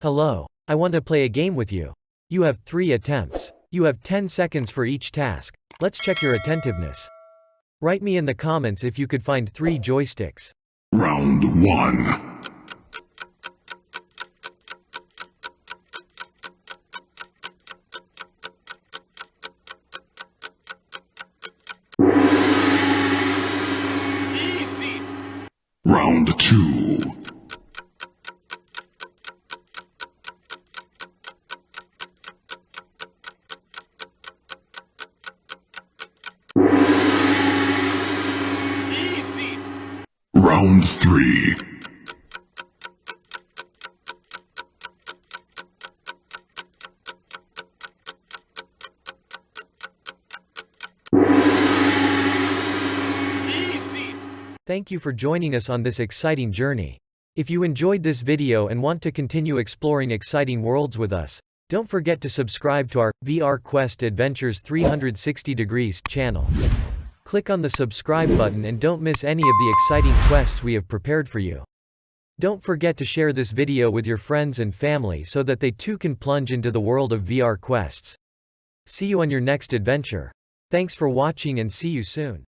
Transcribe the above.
Hello. I want to play a game with you. You have 3 attempts. You have 10 seconds for each task. Let's check your attentiveness. Write me in the comments if you could find 3 joysticks. Round 1. Easy. Round 2. Easy. Round 3. Easy. Thank you for joining us on this exciting journey. If you enjoyed this video and want to continue exploring exciting worlds with us, don't forget to subscribe to our VR Quest Adventures 360 Degrees channel. Click on the subscribe button and don't miss any of the exciting quests we have prepared for you. Don't forget to share this video with your friends and family so that they too can plunge into the world of VR quests. See you on your next adventure. Thanks for watching and see you soon.